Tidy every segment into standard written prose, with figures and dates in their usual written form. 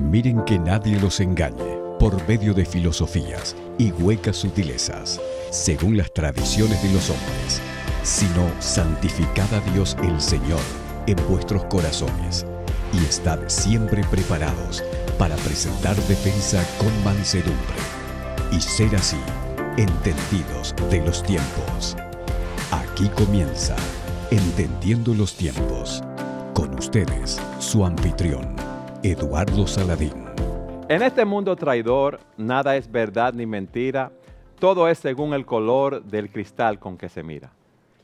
Miren que nadie los engañe por medio de filosofías y huecas sutilezas, según las tradiciones de los hombres, sino santificad a Dios el Señor en vuestros corazones y estad siempre preparados para presentar defensa con mansedumbre y ser así entendidos de los tiempos. Aquí comienza Entendiendo los Tiempos. Con ustedes, su anfitrión, Eduardo Saladín. En este mundo traidor, nada es verdad ni mentira, todo es según el color del cristal con que se mira.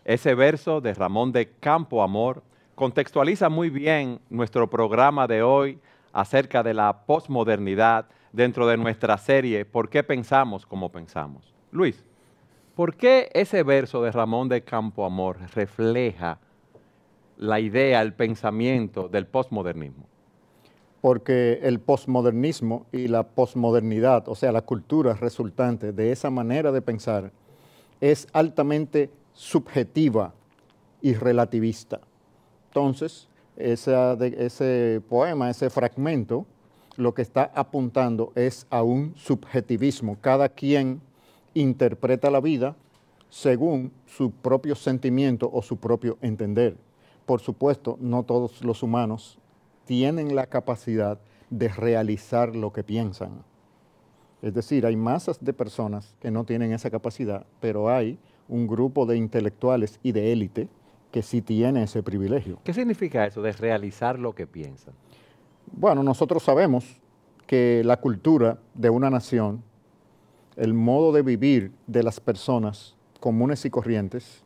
Ese verso de Ramón de Campo Amor contextualiza muy bien nuestro programa de hoy acerca de la posmodernidad dentro de nuestra serie ¿Por qué pensamos como pensamos? Luis, ¿por qué ese verso de Ramón de Campo Amor refleja la idea, el pensamiento del posmodernismo? Porque el posmodernismo y la posmodernidad, o sea, la cultura resultante de esa manera de pensar, es altamente subjetiva y relativista. Entonces, ese poema, ese fragmento, lo que está apuntando es a un subjetivismo. Cada quien interpreta la vida según su propio sentimiento o su propio entender. Por supuesto, no todos los humanos tienen la capacidad de realizar lo que piensan. Es decir, hay masas de personas que no tienen esa capacidad, pero hay un grupo de intelectuales y de élite que sí tiene ese privilegio. ¿Qué significa eso de realizar lo que piensan? Bueno, nosotros sabemos que la cultura de una nación, el modo de vivir de las personas comunes y corrientes,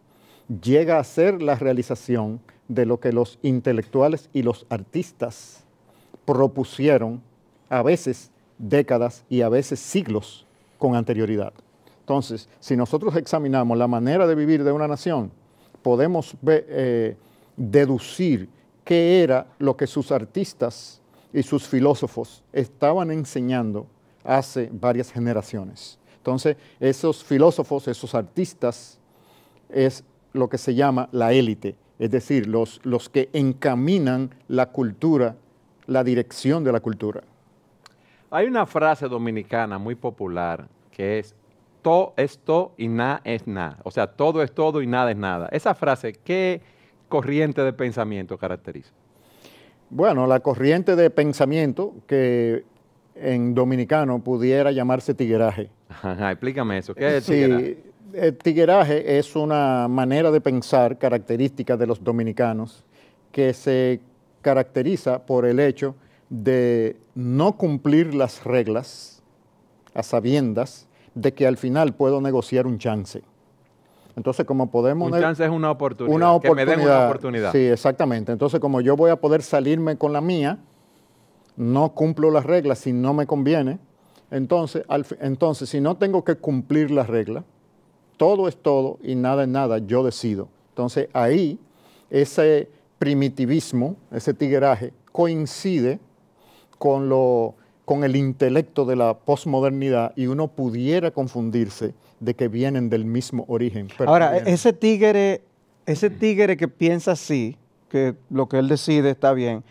llega a ser la realización de lo que los intelectuales y los artistas propusieron a veces décadas y a veces siglos con anterioridad. Entonces, si nosotros examinamos la manera de vivir de una nación, podemos deducir qué era lo que sus artistas y sus filósofos estaban enseñando hace varias generaciones. Entonces, esos filósofos, esos artistas, es lo que se llama la élite, es decir, los que encaminan la cultura, la dirección de la cultura. Hay una frase dominicana muy popular que es todo es todo y nada es nada. O sea, todo es todo y nada es nada. Esa frase, ¿qué corriente de pensamiento caracteriza? Bueno, la corriente de pensamiento que en dominicano pudiera llamarse tigueraje. Ajá, explícame eso. ¿Qué es tigueraje? Sí, el tigueraje es una manera de pensar característica de los dominicanos que se caracteriza por el hecho de no cumplir las reglas a sabiendas de que al final puedo negociar un chance. Entonces, como podemos... Un chance es una oportunidad, que me den una oportunidad. Sí, exactamente. Entonces, como yo voy a poder salirme con la mía, no cumplo las reglas si no me conviene, entonces si no tengo que cumplir las reglas, todo es todo y nada es nada, yo decido. Entonces ahí ese primitivismo, ese tigueraje, coincide con el intelecto de la posmodernidad y uno pudiera confundirse de que vienen del mismo origen. Ahora, ese tigre que piensa así, que lo que él decide está bien,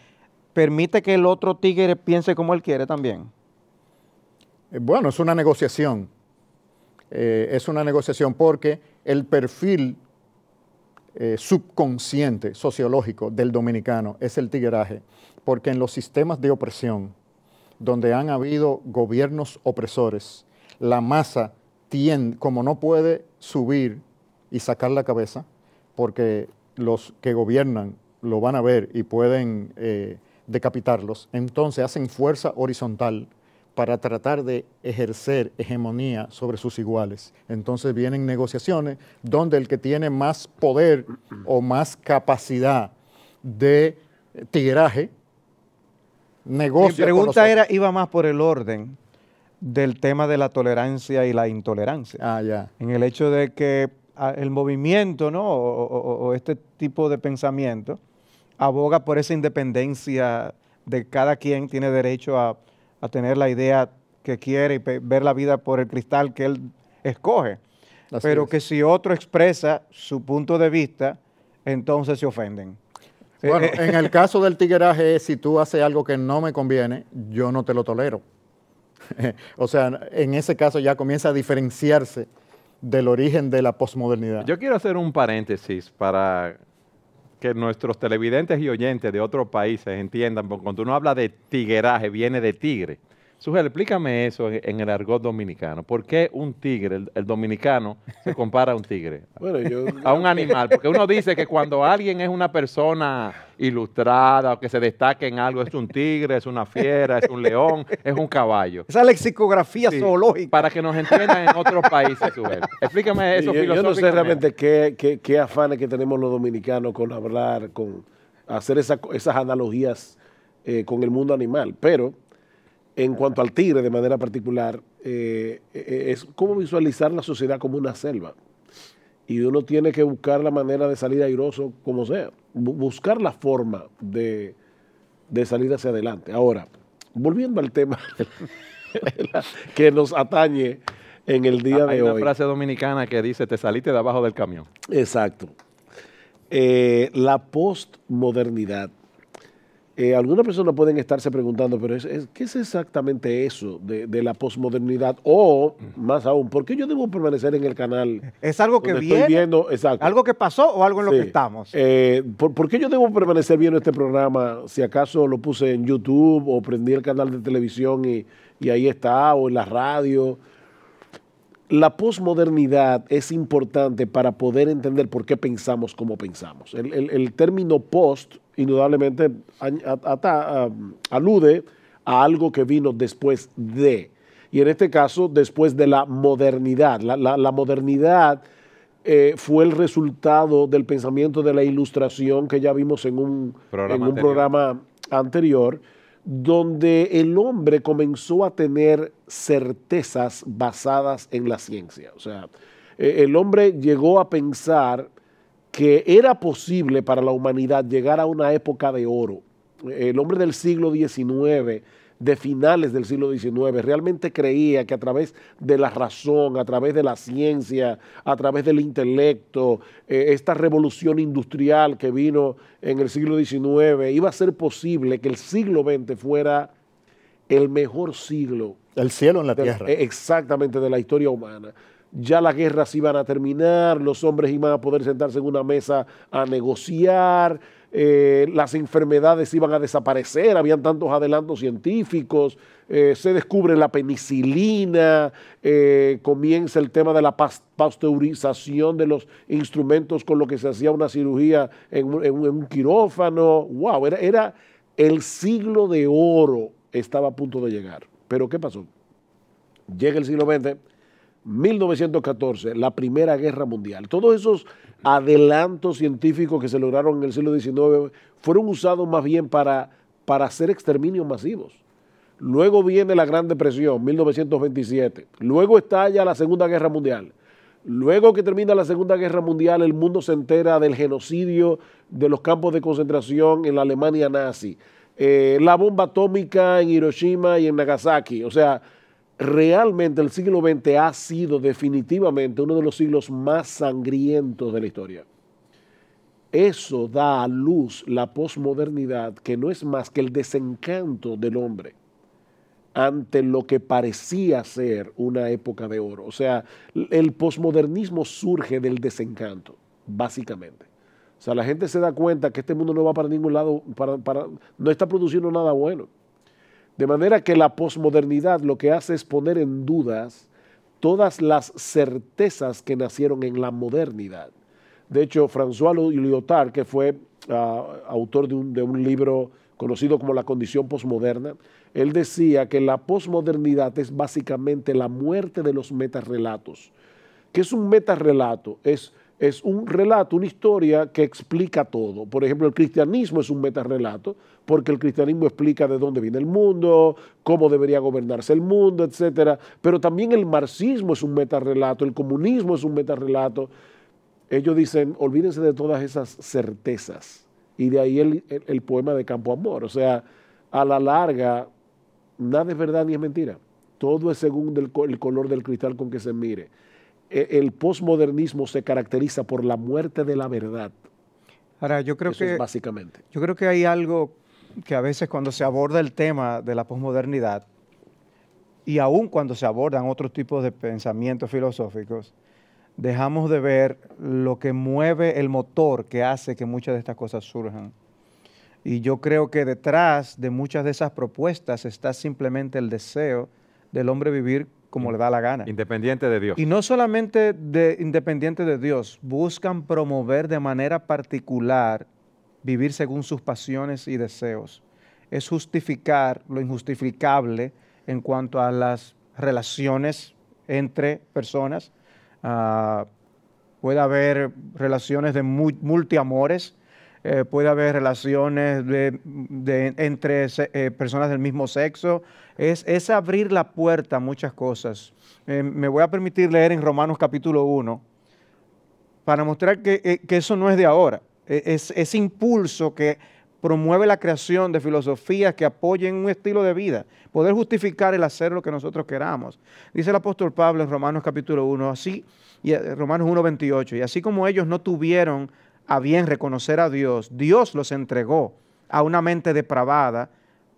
¿permite que el otro tigre piense como él quiere también? Bueno, es una negociación. Es una negociación porque el perfil subconsciente, sociológico del dominicano es el tigueraje, porque en los sistemas de opresión, donde han habido gobiernos opresores, la masa tiende, como no puede subir y sacar la cabeza, porque los que gobiernan lo van a ver y pueden decapitarlos, entonces hacen fuerza horizontal para tratar de ejercer hegemonía sobre sus iguales. Entonces vienen negociaciones donde el que tiene más poder o más capacidad de tigueraje negocia. Mi pregunta iba más por el orden del tema de la tolerancia y la intolerancia. Ah, ya. En el hecho de que el movimiento, ¿no? o este tipo de pensamiento aboga por esa independencia de cada quien tiene derecho a tener la idea que quiere y ver la vida por el cristal que él escoge. Pero que si otro expresa su punto de vista, entonces se ofenden. Bueno, en el caso del tigueraje, si tú haces algo que no me conviene, yo no te lo tolero. O sea, en ese caso ya comienza a diferenciarse del origen de la posmodernidad. Yo quiero hacer un paréntesis para que nuestros televidentes y oyentes de otros países entiendan, porque cuando uno habla de tigueraje, viene de tigre. Sujel, explícame eso en el argot dominicano. ¿Por qué un tigre, el dominicano, se compara a un tigre? Bueno, a un animal, porque uno dice que cuando alguien es una persona ilustrada o que se destaque en algo, es un tigre, es una fiera, es un león, es un caballo. Esa lexicografía Sí, zoológica. para que nos entiendan en otros países, Sujel. Explícame eso yo no sé filosóficamente. realmente qué afanes que tenemos los dominicanos con hablar, con hacer esas analogías con el mundo animal, pero en cuanto al tigre de manera particular, es como visualizar la sociedad como una selva. Y uno tiene que buscar la manera de salir airoso como sea. Buscar la forma de salir hacia adelante. Ahora, volviendo al tema que nos atañe en el día Hay de una hoy. frase dominicana que dice, te saliste de abajo del camión. Exacto. La postmodernidad. Algunas personas pueden estarse preguntando, pero ¿qué es exactamente eso de la posmodernidad? O, más aún, ¿por qué yo debo permanecer en el canal? ¿Es algo que donde viene? estoy viendo, exacto. ¿Algo que pasó o algo en lo Sí. que estamos? ¿Por qué yo debo permanecer viendo este programa si acaso lo puse en YouTube o prendí el canal de televisión y ahí está, o en la radio? La posmodernidad es importante para poder entender por qué pensamos como pensamos. El término post, indudablemente, alude a algo que vino después de. Y en este caso, después de la modernidad. La modernidad fue el resultado del pensamiento de la Ilustración que ya vimos en un programa anterior, donde el hombre comenzó a tener certezas basadas en la ciencia. O sea, el hombre llegó a pensar que era posible para la humanidad llegar a una época de oro. El hombre del siglo XIX, de finales del siglo XIX, realmente creía que a través de la razón, a través de la ciencia, a través del intelecto, esta revolución industrial que vino en el siglo XIX, iba a ser posible que el siglo XX fuera el mejor siglo. El cielo en la tierra. Exactamente, de la historia humana. Ya las guerras iban a terminar, los hombres iban a poder sentarse en una mesa a negociar, las enfermedades iban a desaparecer, habían tantos adelantos científicos, se descubre la penicilina, comienza el tema de la pasteurización de los instrumentos con los que se hacía una cirugía en un quirófano. ¡Wow! Era el siglo de oro, estaba a punto de llegar. Pero ¿qué pasó? Llega el siglo XX, 1914, la Primera Guerra Mundial. Todos esos adelantos científicos que se lograron en el siglo XIX fueron usados más bien para hacer exterminios masivos. Luego viene la Gran Depresión, 1927. Luego estalla la Segunda Guerra Mundial. Luego que termina la Segunda Guerra Mundial, el mundo se entera del genocidio de los campos de concentración en la Alemania nazi. La bomba atómica en Hiroshima y en Nagasaki. O sea, realmente el siglo XX ha sido definitivamente uno de los siglos más sangrientos de la historia. Eso da a luz la posmodernidad, que no es más que el desencanto del hombre ante lo que parecía ser una época de oro. O sea, el posmodernismo surge del desencanto, básicamente. O sea, la gente se da cuenta que este mundo no va para ningún lado, no está produciendo nada bueno. De manera que la posmodernidad lo que hace es poner en dudas todas las certezas que nacieron en la modernidad. De hecho, François Lyotard, que fue autor de un libro conocido como La Condición Posmoderna, él decía que la posmodernidad es básicamente la muerte de los metarrelatos. ¿Qué es un metarrelato? Es un relato, una historia que explica todo. Por ejemplo, el cristianismo es un metarrelato, porque el cristianismo explica de dónde viene el mundo, cómo debería gobernarse el mundo, etc. Pero también el marxismo es un metarrelato, el comunismo es un metarrelato. Ellos dicen, olvídense de todas esas certezas. Y de ahí el poema de Campo Amor. O sea, a la larga, nada es verdad ni es mentira. Todo es según el color del cristal con que se mire. El posmodernismo se caracteriza por la muerte de la verdad. Ahora, yo creo Eso es básicamente. yo creo que hay algo que a veces cuando se aborda el tema de la posmodernidad, y aún cuando se abordan otros tipos de pensamientos filosóficos, dejamos de ver lo que mueve el motor que hace que muchas de estas cosas surjan. Y yo creo que detrás de muchas de esas propuestas está simplemente el deseo del hombre vivir como le da la gana. Independiente de Dios. Y no solamente independiente de Dios, buscan promover de manera particular vivir según sus pasiones y deseos. Es justificar lo injustificable en cuanto a las relaciones entre personas. Puede haber relaciones de multiamores, puede haber relaciones entre personas del mismo sexo. Es abrir la puerta a muchas cosas. Me voy a permitir leer en Romanos capítulo 1 para mostrar que eso no es de ahora. Ese impulso que promueve la creación de filosofías que apoyen un estilo de vida, poder justificar el hacer lo que nosotros queramos. Dice el apóstol Pablo en Romanos capítulo 1, Romanos 1:28, y así como ellos no tuvieron a bien reconocer a Dios, Dios los entregó a una mente depravada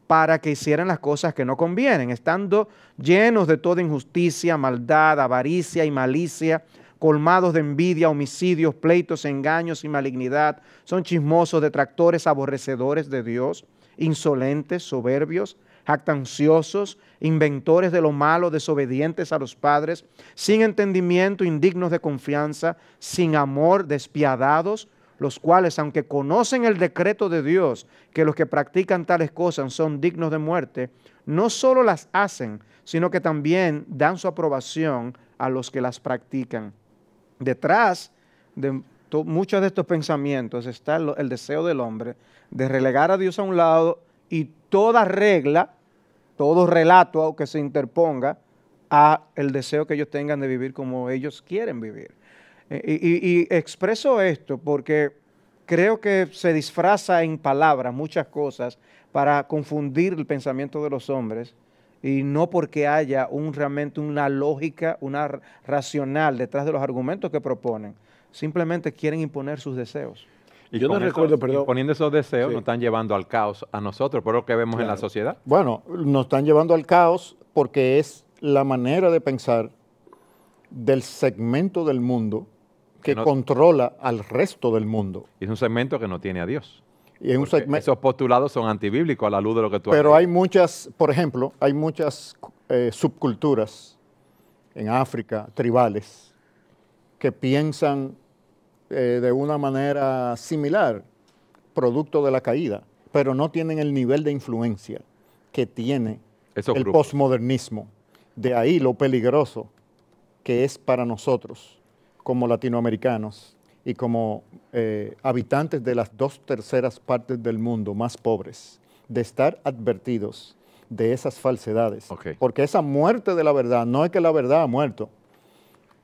para que hicieran las cosas que no convienen, estando llenos de toda injusticia, maldad, avaricia y malicia, colmados de envidia, homicidios, pleitos, engaños y malignidad. Son chismosos, detractores, aborrecedores de Dios, insolentes, soberbios, jactanciosos, inventores de lo malo, desobedientes a los padres, sin entendimiento, indignos de confianza, sin amor, despiadados, los cuales, aunque conocen el decreto de Dios, que los que practican tales cosas son dignos de muerte, no solo las hacen, sino que también dan su aprobación a los que las practican. Detrás de muchos de estos pensamientos está el deseo del hombre de relegar a Dios a un lado y toda regla, todo relato que se interponga a el deseo que ellos tengan de vivir como ellos quieren vivir. Y expreso esto porque creo que se disfraza en palabras muchas cosas para confundir el pensamiento de los hombres, y no porque haya realmente una lógica, una racional detrás de los argumentos que proponen. Simplemente quieren imponer sus deseos. Y yo no recuerdo, perdón. Poniendo esos deseos nos están llevando al caos a nosotros, por lo que vemos en la sociedad. Bueno, nos están llevando al caos porque es la manera de pensar del segmento del mundo que controla al resto del mundo. Y es un segmento que no tiene a Dios. Y es esos postulados son antibíblicos a la luz de lo que tú has Pero dicho. hay muchas, por ejemplo, hay muchas subculturas en África, tribales, que piensan de una manera similar, producto de la caída, pero no tienen el nivel de influencia que tiene el posmodernismo. De ahí lo peligroso que es para nosotros como latinoamericanos y como habitantes de las 2/3 partes del mundo más pobres, de estar advertidos de esas falsedades. Porque esa muerte de la verdad, no es que la verdad ha muerto.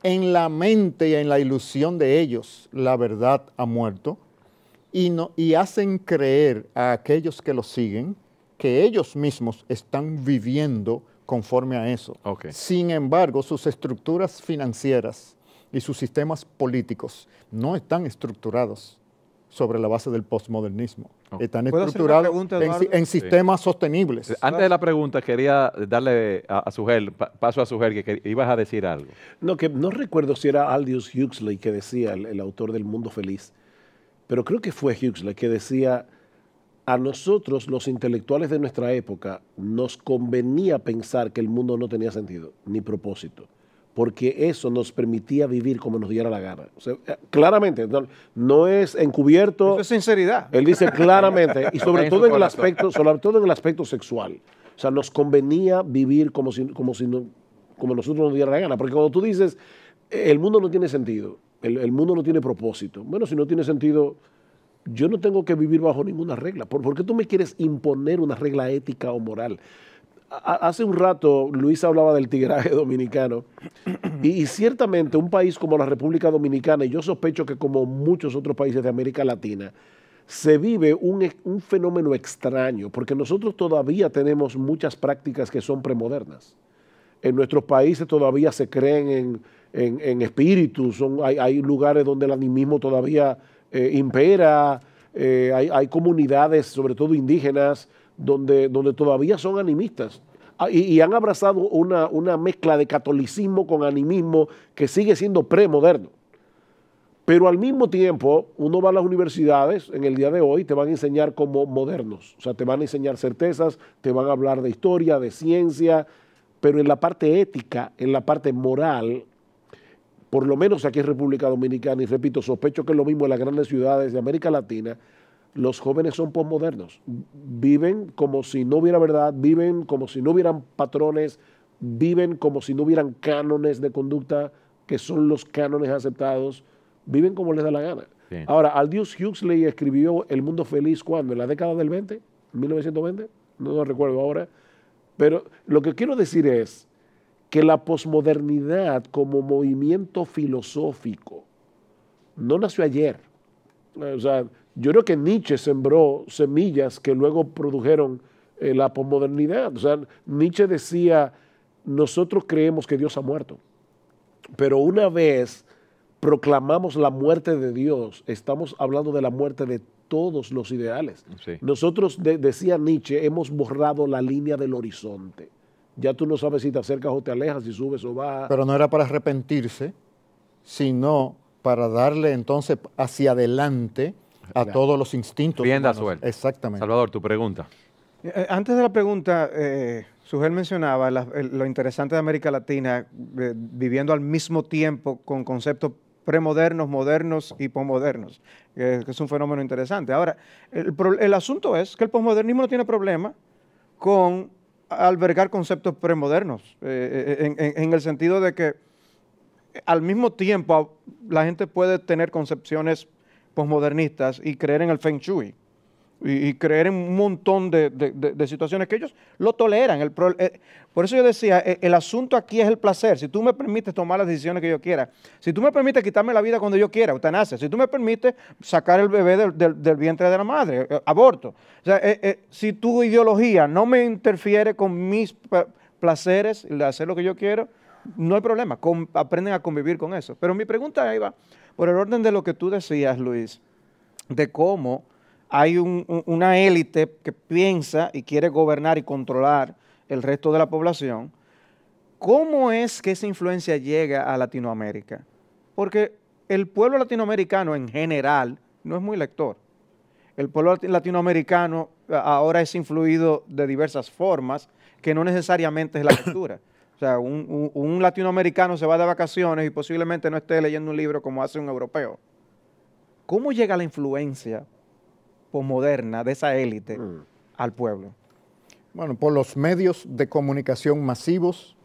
En la mente y en la ilusión de ellos, la verdad ha muerto y hacen creer a aquellos que lo siguen que ellos mismos están viviendo conforme a eso. Sin embargo, sus estructuras financieras y sus sistemas políticos no están estructurados sobre la base del postmodernismo. Están estructurados en sistemas sostenibles. Antes de la pregunta, quería darle a Sugel, paso a Sugel, que ibas a decir algo. No, que no recuerdo si era Aldous Huxley que decía, el autor del Mundo Feliz, pero creo que fue Huxley que decía, a nosotros, los intelectuales de nuestra época, nos convenía pensar que el mundo no tenía sentido, ni propósito, porque eso nos permitía vivir como nos diera la gana. O sea, claramente, no es encubierto. Eso es sinceridad. Él dice claramente, y sobre todo en el aspecto sexual. O sea, nos convenía vivir como nosotros nos diera la gana. Porque cuando tú dices, el mundo no tiene sentido, el mundo no tiene propósito. Bueno, si no tiene sentido, yo no tengo que vivir bajo ninguna regla. ¿Por qué tú me quieres imponer una regla ética o moral? Hace un rato Luis hablaba del tigraje dominicano y ciertamente un país como la República Dominicana, y yo sospecho que como muchos otros países de América Latina, se vive un fenómeno extraño, porque nosotros todavía tenemos muchas prácticas que son premodernas. En nuestros países todavía se creen en espíritus, hay lugares donde el animismo todavía impera, hay comunidades, sobre todo indígenas, donde todavía son animistas. Y han abrazado una mezcla de catolicismo con animismo que sigue siendo premoderno. Pero al mismo tiempo, uno va a las universidades en el día de hoy, te van a enseñar como modernos. O sea, te van a enseñar certezas, te van a hablar de historia, de ciencia, pero en la parte ética, en la parte moral, por lo menos aquí en República Dominicana, y repito, sospecho que es lo mismo en las grandes ciudades de América Latina, los jóvenes son posmodernos. Viven como si no hubiera verdad, viven como si no hubieran patrones, viven como si no hubieran cánones de conducta, que son los cánones aceptados, viven como les da la gana. Bien. Ahora, Aldous Huxley escribió El Mundo Feliz, ¿cuándo? ¿En la década del 20? ¿1920? No lo recuerdo ahora. Pero lo que quiero decir es que la posmodernidad como movimiento filosófico no nació ayer. O sea, yo creo que Nietzsche sembró semillas que luego produjeron la posmodernidad. O sea, Nietzsche decía, nosotros creemos que Dios ha muerto, pero una vez proclamamos la muerte de Dios, estamos hablando de la muerte de todos los ideales. Sí. Nosotros, decía Nietzsche, hemos borrado la línea del horizonte. Ya tú no sabes si te acercas o te alejas, si subes o bajas. Pero no era para arrepentirse, sino para darle entonces hacia adelante a todos los instintos Rienda humanos. suelta. Exactamente. Salvador, tu pregunta. Antes de la pregunta, Sugel mencionaba lo interesante de América Latina, viviendo al mismo tiempo con conceptos premodernos, modernos y posmodernos, que es un fenómeno interesante. Ahora, el asunto es que el posmodernismo no tiene problema con albergar conceptos premodernos, en el sentido de que al mismo tiempo la gente puede tener concepciones posmodernistas y creer en el Feng Shui y creer en un montón de situaciones que ellos lo toleran. Por eso yo decía, el asunto aquí es el placer. Si tú me permites tomar las decisiones que yo quiera, si tú me permites quitarme la vida cuando yo quiera, eutanasia, si tú me permites sacar el bebé del vientre de la madre, aborto. O sea, si tu ideología no me interfiere con mis placeres, de hacer lo que yo quiero, no hay problema, aprenden a convivir con eso. Pero mi pregunta iba por el orden de lo que tú decías, Luis, de cómo hay una élite que piensa y quiere gobernar y controlar el resto de la población. ¿Cómo es que esa influencia llega a Latinoamérica? Porque el pueblo latinoamericano en general no es muy lector. El pueblo latinoamericano ahora es influido de diversas formas que no necesariamente es la lectura. O sea, un latinoamericano se va de vacaciones y posiblemente no esté leyendo un libro como hace un europeo. ¿Cómo llega la influencia posmoderna de esa élite al pueblo? Bueno, por los medios de comunicación masivos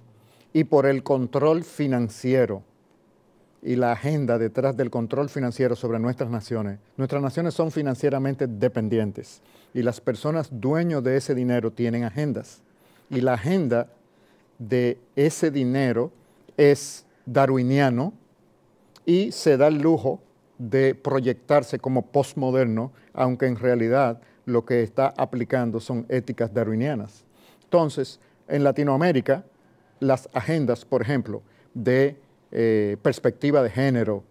y por el control financiero y la agenda detrás del control financiero sobre nuestras naciones. Nuestras naciones son financieramente dependientes y las personas dueños de ese dinero tienen agendas. Y la agenda de ese dinero es darwiniano y se da el lujo de proyectarse como postmoderno, aunque en realidad lo que está aplicando son éticas darwinianas. Entonces, en Latinoamérica, las agendas, por ejemplo, de perspectiva de género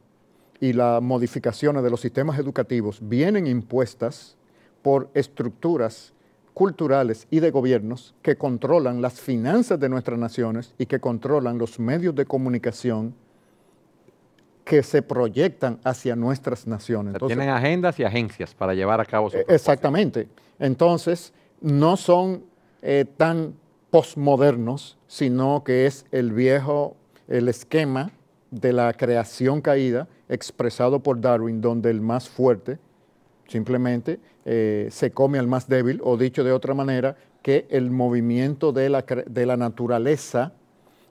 y las modificaciones de los sistemas educativos vienen impuestas por estructuras culturales y de gobiernos que controlan las finanzas de nuestras naciones y que controlan los medios de comunicación que se proyectan hacia nuestras naciones. Entonces, tienen agendas y agencias para llevar a cabo su exactamente. Entonces, no son tan posmodernos, sino que es el esquema de la creación caída expresado por Darwin, donde el más fuerte simplemente se come al más débil, o dicho de otra manera, que el movimiento de la naturaleza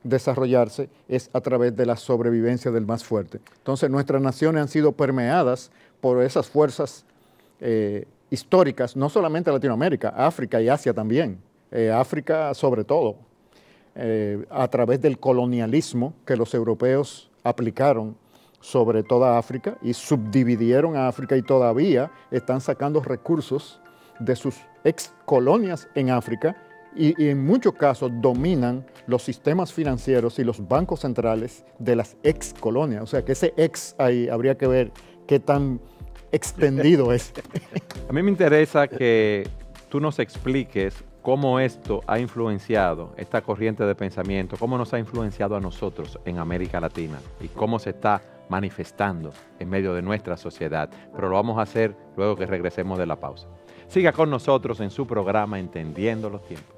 desarrollarse es a través de la sobrevivencia del más fuerte. Entonces nuestras naciones han sido permeadas por esas fuerzas históricas, no solamente Latinoamérica, África y Asia también, África sobre todo, a través del colonialismo que los europeos aplicaron sobre toda África y subdividieron a África y todavía están sacando recursos de sus ex colonias en África y en muchos casos dominan los sistemas financieros y los bancos centrales de las ex colonias. O sea que ese ex ahí habría que ver qué tan extendido es. A mí me interesa que tú nos expliques cómo esto ha influenciado, esta corriente de pensamiento, cómo nos ha influenciado a nosotros en América Latina y cómo se está manifestando en medio de nuestra sociedad. Pero lo vamos a hacer luego que regresemos de la pausa. Siga con nosotros en su programa Entendiendo los Tiempos.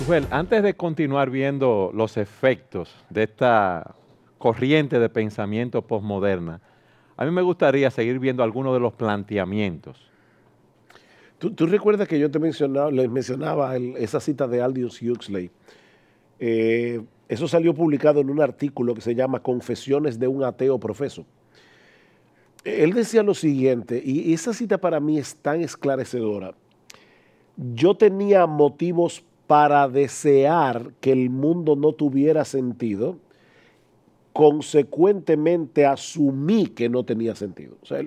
Suhel, antes de continuar viendo los efectos de esta corriente de pensamiento posmoderna, a mí me gustaría seguir viendo algunos de los planteamientos. ¿Tú recuerdas que yo les mencionaba esa cita de Aldous Huxley? Eso salió publicado en un artículo que se llama Confesiones de un ateo profeso. Él decía lo siguiente, y esa cita para mí es tan esclarecedora. Yo tenía motivos para desear que el mundo no tuviera sentido, consecuentemente asumí que no tenía sentido. O sea,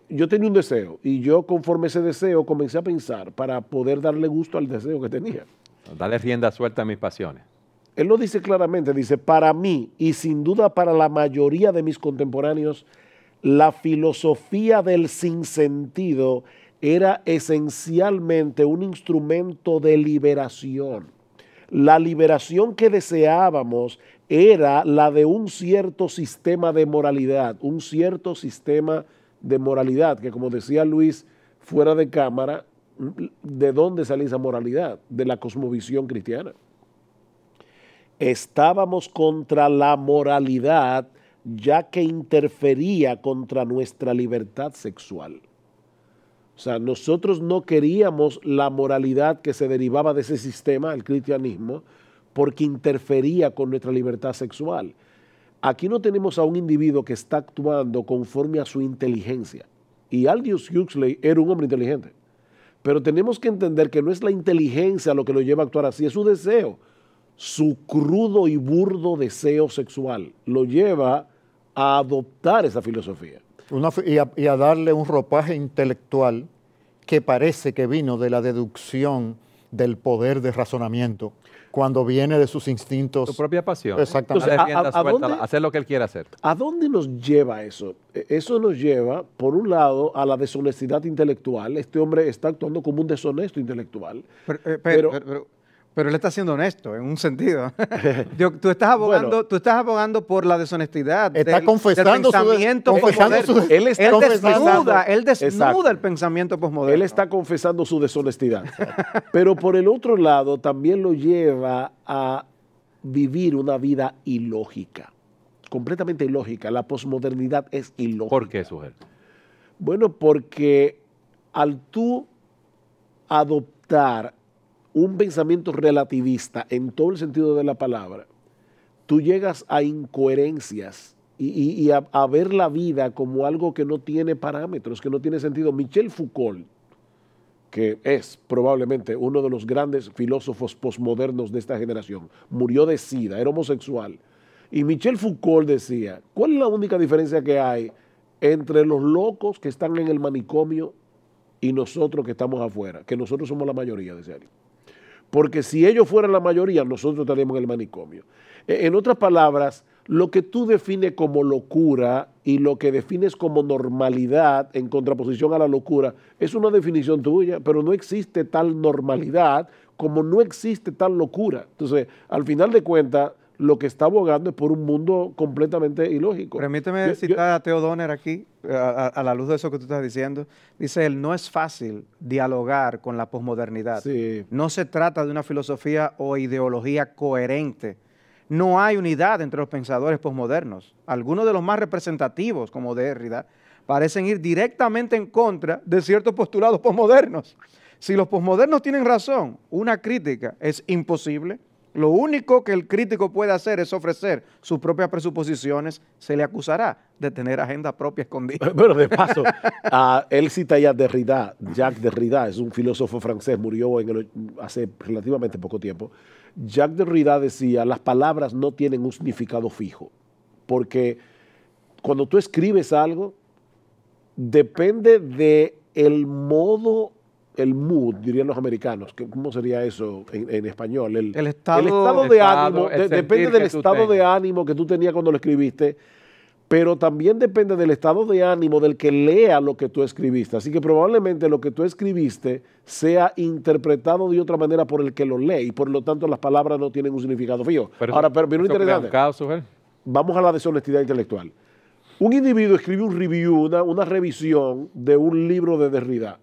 yo tenía un deseo y yo conforme ese deseo comencé a pensar para poder darle gusto al deseo que tenía. Darle rienda suelta a mis pasiones. Él lo dice claramente, dice, para mí y sin duda para la mayoría de mis contemporáneos, la filosofía del sinsentido era esencialmente un instrumento de liberación. La liberación que deseábamos era la de un cierto sistema de moralidad, que como decía Luis fuera de cámara, ¿de dónde sale esa moralidad? De la cosmovisión cristiana. Estábamos contra la moralidad ya que interfería contra nuestra libertad sexual. O sea, nosotros no queríamos la moralidad que se derivaba de ese sistema, el cristianismo, porque interfería con nuestra libertad sexual. Aquí no tenemos a un individuo que está actuando conforme a su inteligencia. Y Aldous Huxley era un hombre inteligente. Pero tenemos que entender que no es la inteligencia lo que lo lleva a actuar así, es su deseo. Su crudo y burdo deseo sexual lo lleva a adoptar esa filosofía. Y a darle un ropaje intelectual que parece que vino de la deducción del poder de razonamiento, cuando viene de sus instintos. Su propia pasión. Exactamente. Entonces, hacer lo que él quiere hacer. ¿A dónde nos lleva eso? Eso nos lleva, por un lado, a la deshonestidad intelectual. Este hombre está actuando como un deshonesto intelectual. Pero él está siendo honesto en un sentido. Tú estás abogando por la deshonestidad. Está confesando del pensamiento posmoderno. Él desnuda el pensamiento posmoderno. Él está confesando su deshonestidad. Pero por el otro lado, también lo lleva a vivir una vida ilógica. Completamente ilógica. La posmodernidad es ilógica. ¿Por qué, Suhel? Bueno, porque al tú adoptar un pensamiento relativista en todo el sentido de la palabra, tú llegas a incoherencias y a ver la vida como algo que no tiene parámetros, que no tiene sentido. Michel Foucault, que es probablemente uno de los grandes filósofos posmodernos de esta generación, murió de SIDA, era homosexual. Y Michel Foucault decía, ¿cuál es la única diferencia que hay entre los locos que están en el manicomio y nosotros que estamos afuera? Que nosotros somos la mayoría, decía él. Porque si ellos fueran la mayoría, nosotros estaríamos en el manicomio. En otras palabras, lo que tú defines como locura y lo que defines como normalidad en contraposición a la locura es una definición tuya, pero no existe tal normalidad como no existe tal locura. Entonces, al final de cuentas, lo que está abogando es por un mundo completamente ilógico. Permíteme citar a Theo Donner aquí, a la luz de eso que tú estás diciendo. Dice él, no es fácil dialogar con la posmodernidad. Sí. No se trata de una filosofía o ideología coherente. No hay unidad entre los pensadores posmodernos. Algunos de los más representativos, como Derrida, parecen ir directamente en contra de ciertos postulados posmodernos. Si los posmodernos tienen razón, una crítica es imposible. Lo único que el crítico puede hacer es ofrecer sus propias presuposiciones. Se le acusará de tener agenda propia escondida. Bueno, de paso, él cita ya Derrida. Jacques Derrida es un filósofo francés, murió hace relativamente poco tiempo. Jacques Derrida decía, las palabras no tienen un significado fijo, porque cuando tú escribes algo, depende del modo el mood, dirían los americanos. ¿Cómo sería eso en español? El estado de ánimo, el depende sentir del que tú estado de tengas. ánimo que tú tenías cuando lo escribiste, pero también depende del estado de ánimo del que lea lo que tú escribiste. Así que probablemente lo que tú escribiste sea interpretado de otra manera por el que lo lee y por lo tanto las palabras no tienen un significado fijo. Ahora, pero bien eso crea interesante. un caos, Sujel. Vamos a la deshonestidad intelectual. Un individuo escribe un review, una revisión de un libro de Derrida.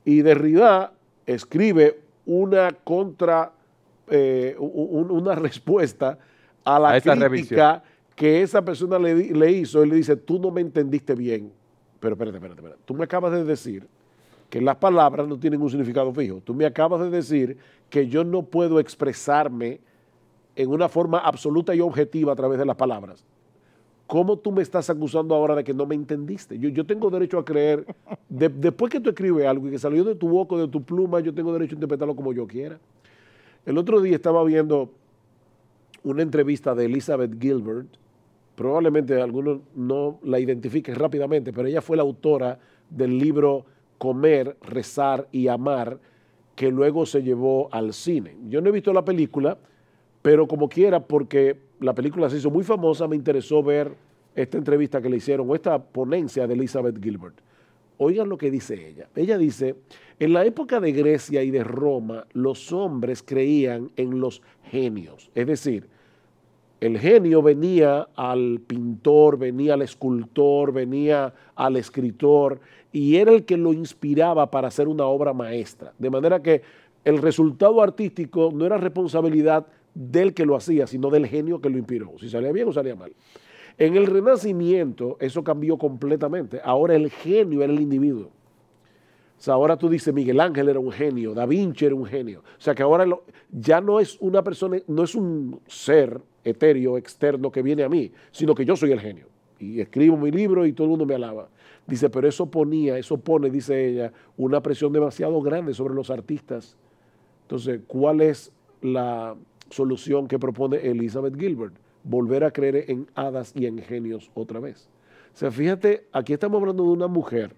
Y Derrida escribe una una respuesta a la esa crítica revisión que esa persona le hizo. Él le dice, tú no me entendiste bien. Pero espérate. Tú me acabas de decir que las palabras no tienen un significado fijo. Tú me acabas de decir que yo no puedo expresarme en una forma absoluta y objetiva a través de las palabras. ¿Cómo tú me estás acusando ahora de que no me entendiste? Yo tengo derecho a creer, después que tú escribes algo y que salió de tu boca o de tu pluma, yo tengo derecho a interpretarlo como yo quiera. El otro día estaba viendo una entrevista de Elizabeth Gilbert, probablemente algunos no la identifiquen rápidamente, pero ella fue la autora del libro Comer, Rezar y Amar, que luego se llevó al cine. Yo no he visto la película, pero como quiera, porque la película se hizo muy famosa, me interesó ver esta entrevista que le hicieron, o esta ponencia de Elizabeth Gilbert. Oigan lo que dice ella. Ella dice, en la época de Grecia y de Roma, los hombres creían en los genios. Es decir, el genio venía al pintor, venía al escultor, venía al escritor, y era el que lo inspiraba para hacer una obra maestra. De manera que el resultado artístico no era responsabilidad del que lo hacía, sino del genio que lo inspiró, si salía bien o salía mal. En el Renacimiento eso cambió completamente. Ahora el genio era el individuo. O sea, ahora tú dices Miguel Ángel era un genio, Da Vinci era un genio. O sea que ahora ya no es una persona, no es un ser etéreo, externo que viene a mí, sino que yo soy el genio. Y escribo mi libro y todo el mundo me alaba. Dice, pero eso pone, dice ella, una presión demasiado grande sobre los artistas. Entonces, ¿cuál es la solución que propone Elizabeth Gilbert? Volver a creer en hadas y en genios otra vez. O sea, fíjate, aquí estamos hablando de una mujer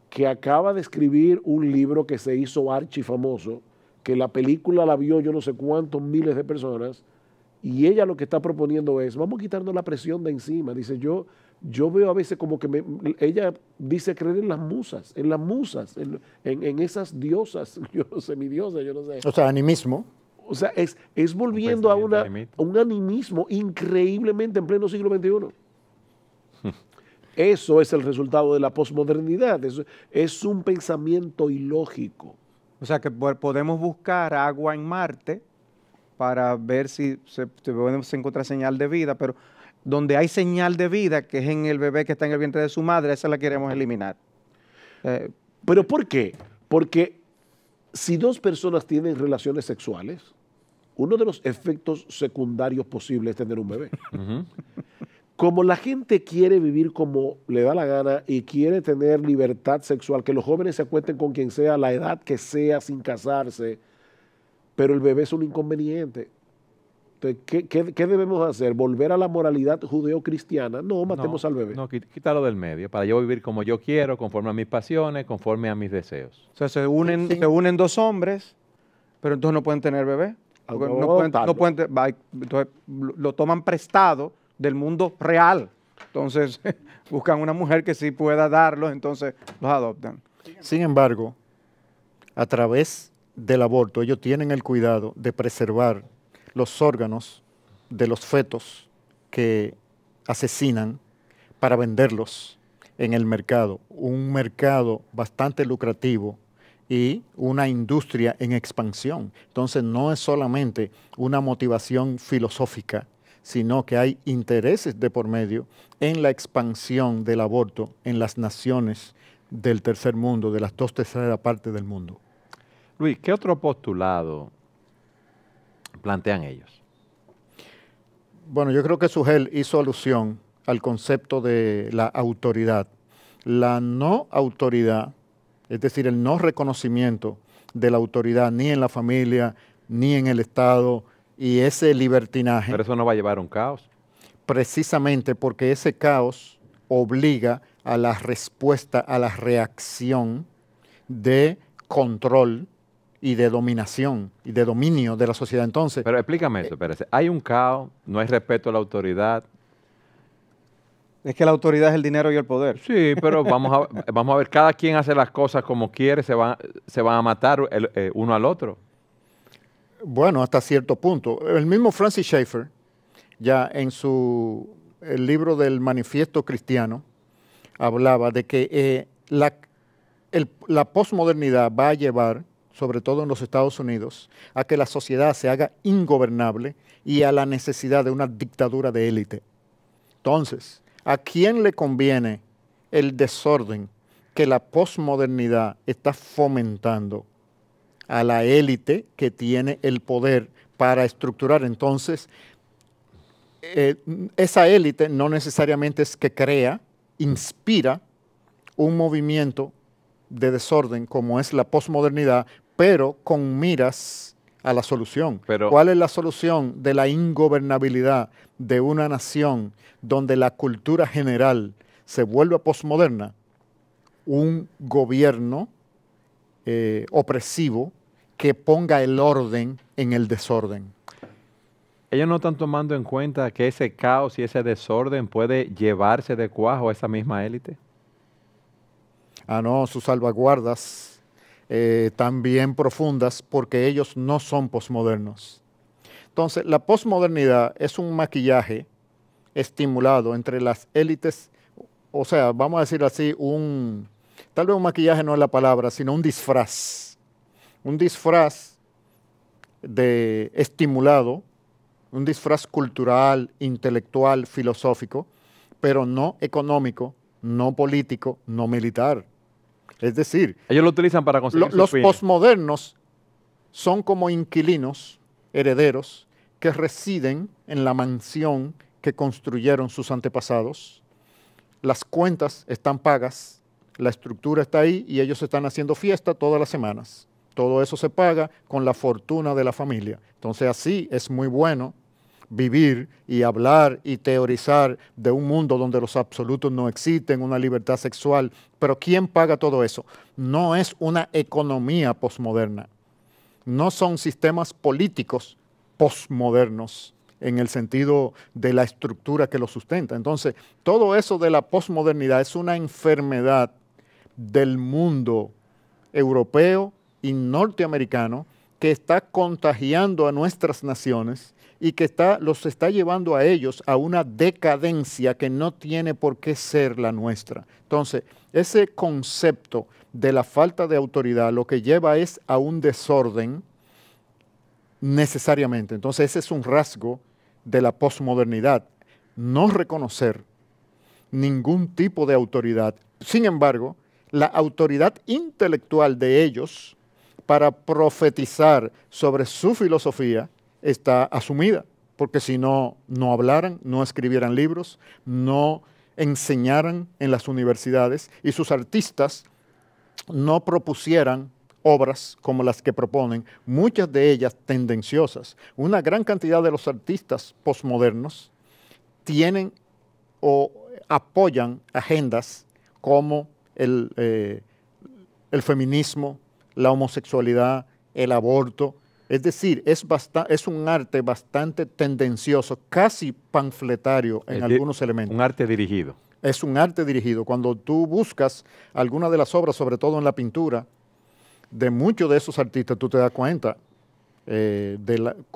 que acaba de escribir un libro que se hizo archifamoso, que la película la vio yo no sé cuántos miles de personas, y ella lo que está proponiendo es, vamos a quitarnos la presión de encima. Dice, yo veo a veces como que ella dice creer en las musas, en esas diosas, yo no sé, mi diosa, yo no sé. O sea, animismo. O sea, es volviendo a un animismo increíblemente en pleno siglo XXI. Eso es el resultado de la posmodernidad. Eso es un pensamiento ilógico. O sea que podemos buscar agua en Marte para ver si podemos encontrar señal de vida, pero donde hay señal de vida, que es en el bebé que está en el vientre de su madre, esa la queremos eliminar. ¿Pero por qué? Porque si dos personas tienen relaciones sexuales, uno de los efectos secundarios posibles es tener un bebé. Como la gente quiere vivir como le da la gana y quiere tener libertad sexual, que los jóvenes se acuesten con quien sea, la edad que sea, sin casarse, pero el bebé es un inconveniente. Entonces, ¿qué debemos hacer? ¿Volver a la moralidad judeocristiana? No, matemos al bebé. No, quítalo del medio, para yo vivir como yo quiero, conforme a mis pasiones, conforme a mis deseos. O sea, se unen dos hombres, pero entonces no pueden tener bebé. Porque entonces lo toman prestado del mundo real. Entonces buscan una mujer que sí pueda darlos, entonces los adoptan. Sin embargo, a través del aborto, ellos tienen el cuidado de preservar los órganos de los fetos que asesinan para venderlos en el mercado. Un mercado bastante lucrativo y una industria en expansión. Entonces no es solamente una motivación filosófica, sino que hay intereses de por medio en la expansión del aborto en las naciones del tercer mundo, de las 2/3 partes del mundo. Luis, ¿qué otro postulado plantean ellos? Bueno, yo creo que Sujel hizo alusión al concepto de la autoridad. La no autoridad, es decir, el no reconocimiento de la autoridad ni en la familia, ni en el Estado, y ese libertinaje. Pero eso no va a llevar a un caos. Precisamente porque ese caos obliga a la respuesta, a la reacción de control y de dominación y de dominio de la sociedad. Entonces, Pero explícame eso, Pérez. Hay un caos, no hay respeto a la autoridad. Es que la autoridad es el dinero y el poder. Sí, pero vamos a ver, cada quien hace las cosas como quiere, se van a matar uno al otro. bueno, hasta cierto punto. El mismo Francis Schaeffer, ya en el libro del Manifiesto Cristiano, hablaba de que la posmodernidad va a llevar, sobre todo en los Estados Unidos, a que la sociedad se haga ingobernable y a la necesidad de una dictadura de élite. Entonces, ¿a quién le conviene el desorden que la posmodernidad está fomentando? A la élite que tiene el poder para estructurar. Entonces, esa élite no necesariamente es que crea, inspira un movimiento de desorden como es la posmodernidad, pero con miras a la solución. ¿Cuál es la solución de la ingobernabilidad de una nación donde la cultura general se vuelve posmoderna? Un gobierno opresivo que ponga el orden en el desorden. Ellos no están tomando en cuenta que ese caos y ese desorden puede llevarse de cuajo a esa misma élite. Ah, no, sus salvaguardas también profundas, porque ellos no son posmodernos. Entonces, la posmodernidad es un maquillaje estimulado entre las élites, o sea, vamos a decir así, tal vez un maquillaje no es la palabra, sino un disfraz estimulado, un disfraz cultural, intelectual, filosófico, pero no económico, no político, no militar. Es decir, ellos lo utilizan para conseguir sus los fines. posmodernos son como inquilinos, herederos, que residen en la mansión que construyeron sus antepasados. Las cuentas están pagas, la estructura está ahí y ellos están haciendo fiesta todas las semanas. Todo eso se paga con la fortuna de la familia. Entonces así es muy bueno vivir y hablar y teorizar de un mundo donde los absolutos no existen, una libertad sexual. Pero ¿quién paga todo eso? No es una economía posmoderna. No son sistemas políticos posmodernos en el sentido de la estructura que lo sustenta. Entonces, todo eso de la posmodernidad es una enfermedad del mundo europeo y norteamericano que está contagiando a nuestras naciones y que los está llevando a ellos a una decadencia que no tiene por qué ser la nuestra. Entonces, ese concepto de la falta de autoridad lo que lleva es a un desorden necesariamente. Entonces, ese es un rasgo de la posmodernidad, no reconocer ningún tipo de autoridad. Sin embargo, la autoridad intelectual de ellos para profetizar sobre su filosofía está asumida, porque si no, no hablaran, no escribieran libros, no enseñaran en las universidades y sus artistas no propusieran obras como las que proponen, muchas de ellas tendenciosas. Una gran cantidad de los artistas posmodernos tienen o apoyan agendas como el feminismo, la homosexualidad, el aborto. Es decir, es un arte bastante tendencioso, casi panfletario en algunos elementos. Un arte dirigido. Es un arte dirigido. Cuando tú buscas alguna de las obras, sobre todo en la pintura, de muchos de esos artistas, tú te das cuenta.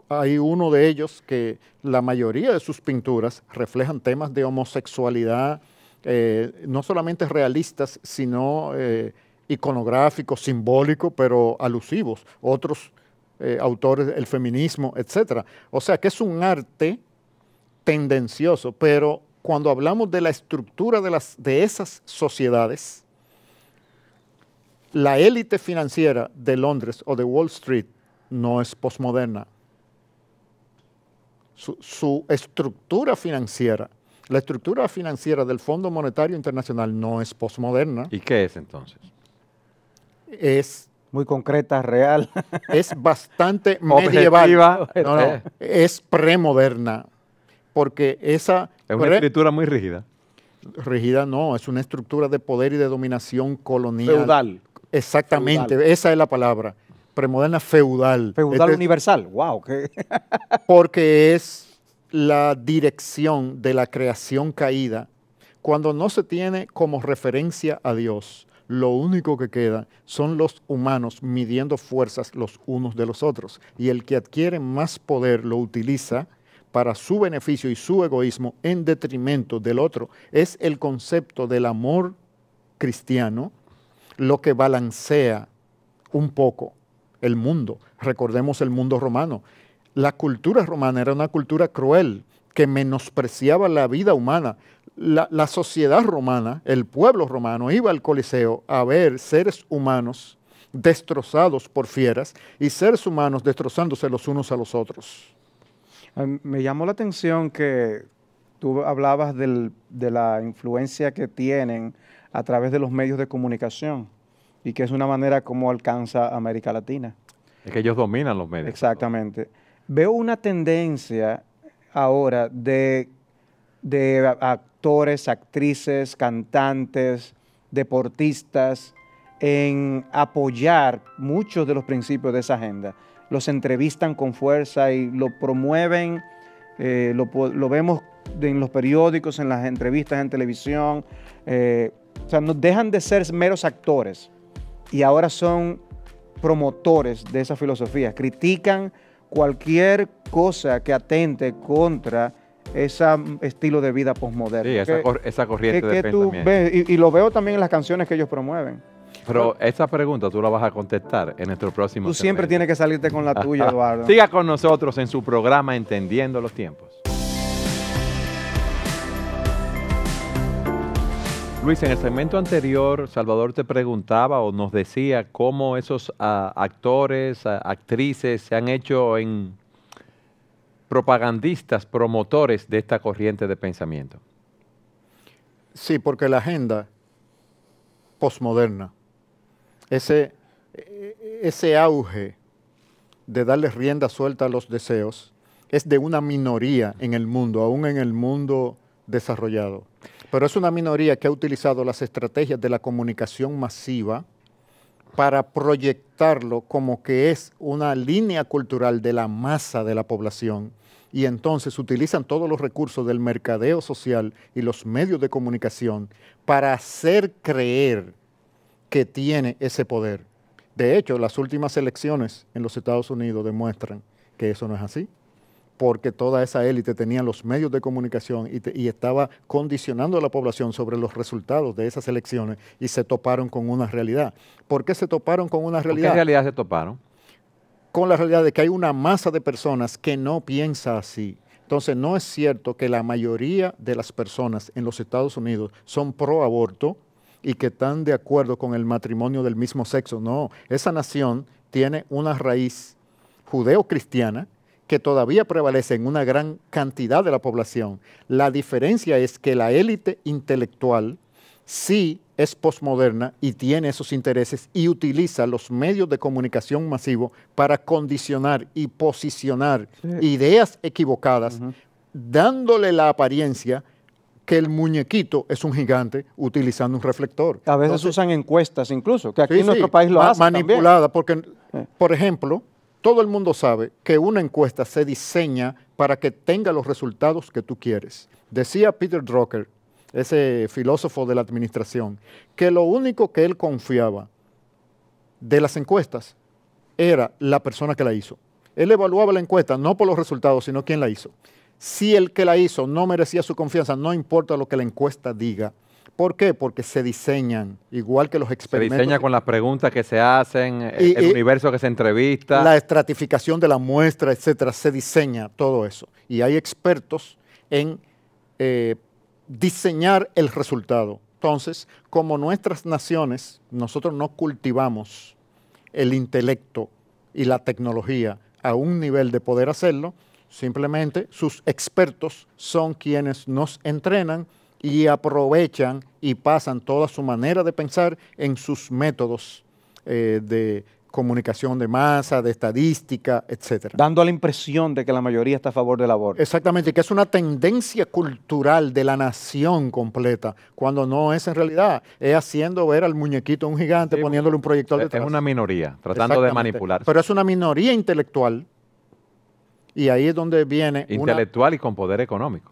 Hay uno de ellos que la mayoría de sus pinturas reflejan temas de homosexualidad, no solamente realistas, sino iconográficos, simbólicos, pero alusivos. Otros autores, el feminismo, etc. O sea que es un arte tendencioso, pero cuando hablamos de la estructura de esas sociedades, la élite financiera de Londres o de Wall Street no es posmoderna. Su estructura financiera, la estructura financiera del Fondo Monetario Internacional no es posmoderna. ¿Y qué es entonces? Es muy concreta, real. Es bastante medieval. Objetiva. No, es premoderna. Porque esa... Es una estructura muy rígida. Rígida no, es una estructura de poder y de dominación colonial. Feudal. Exactamente, Feudal. esa es la palabra. Premoderna feudal. Feudal universal. Wow. Porque es la dirección de la creación caída. Cuando no se tiene como referencia a Dios, lo único que queda son los humanos midiendo fuerzas los unos de los otros. Y el que adquiere más poder lo utiliza para su beneficio y su egoísmo en detrimento del otro. Es el concepto del amor cristiano lo que balancea un poco el mundo. Recordemos el mundo romano. La cultura romana era una cultura cruel que menospreciaba la vida humana. La sociedad romana, el pueblo romano, iba al Coliseo a ver seres humanos destrozados por fieras y seres humanos destrozándose los unos a los otros. Me llamó la atención que tú hablabas de la influencia que tienen a través de los medios de comunicación y que es una manera como alcanza América Latina. Es que ellos dominan los medios. Exactamente. Veo una tendencia ahora de actores, actrices, cantantes, deportistas en apoyar muchos de los principios de esa agenda. Los entrevistan con fuerza y lo promueven, lo vemos en los periódicos, en las entrevistas en televisión. O sea, no dejan de ser meros actores y ahora son promotores de esa filosofía. Critican cualquier cosa que atente contra ese estilo de vida posmoderno. Sí, esa corriente de tú pensamiento. ves, y lo veo también en las canciones que ellos promueven. Pero esa pregunta tú la vas a contestar en nuestro próximo Tú siempre segmento. tienes que salirte con la tuya, Eduardo. Siga con nosotros en su programa Entendiendo los Tiempos. Luis, en el segmento anterior, Salvador te preguntaba o nos decía cómo esos actores, actrices se han hecho en propagandistas, promotores de esta corriente de pensamiento. Sí, porque la agenda posmoderna, ese auge de darle rienda suelta a los deseos, es de una minoría en el mundo, aún en el mundo desarrollado. Pero es una minoría que ha utilizado las estrategias de la comunicación masiva para proyectarlo como que es una línea cultural de la masa de la población, y entonces utilizan todos los recursos del mercadeo social y los medios de comunicación para hacer creer que tiene ese poder. De hecho, las últimas elecciones en los Estados Unidos demuestran que eso no es así, porque toda esa élite tenía los medios de comunicación y estaba condicionando a la población sobre los resultados de esas elecciones y se toparon con una realidad. ¿Por qué se toparon con una realidad? ¿Con qué realidad se toparon? Con la realidad de que hay una masa de personas que no piensa así. Entonces, no es cierto que la mayoría de las personas en los Estados Unidos son pro aborto y que están de acuerdo con el matrimonio del mismo sexo. No, esa nación tiene una raíz judeo-cristiana que todavía prevalece en una gran cantidad de la población. La diferencia es que la élite intelectual sí es posmoderna y tiene esos intereses y utiliza los medios de comunicación masivo para condicionar y posicionar ideas equivocadas, dándole la apariencia que el muñequito es un gigante utilizando un reflector. A veces Entonces, usan encuestas incluso, que aquí sí, en nuestro sí, país lo hacen manipulada, porque, por ejemplo, todo el mundo sabe que una encuesta se diseña para que tenga los resultados que tú quieres. Decía Peter Drucker, ese filósofo de la administración, que lo único que él confiaba de las encuestas era la persona que la hizo. Él evaluaba la encuesta no por los resultados, sino quién la hizo. Si el que la hizo no merecía su confianza, no importa lo que la encuesta diga. ¿Por qué? Porque se diseñan, igual que los experimentos. Se diseña con las preguntas que se hacen, el universo que se entrevista. La estratificación de la muestra, etcétera, se diseña todo eso. Y hay expertos en diseñar el resultado. Entonces, como nuestras naciones, nosotros no cultivamos el intelecto y la tecnología a un nivel de poder hacerlo, simplemente sus expertos son quienes nos entrenan y aprovechan y pasan toda su manera de pensar en sus métodos de comunicación de masa, de estadística, etcétera. Dando la impresión de que la mayoría está a favor del aborto. Exactamente, que es una tendencia cultural de la nación completa, cuando no es en realidad, es haciendo ver al muñequito un gigante, Sí, poniéndole un proyector Es detrás. una minoría, tratando de Exactamente. manipular. Pero es una minoría intelectual, y ahí es donde viene Intelectual y con poder económico.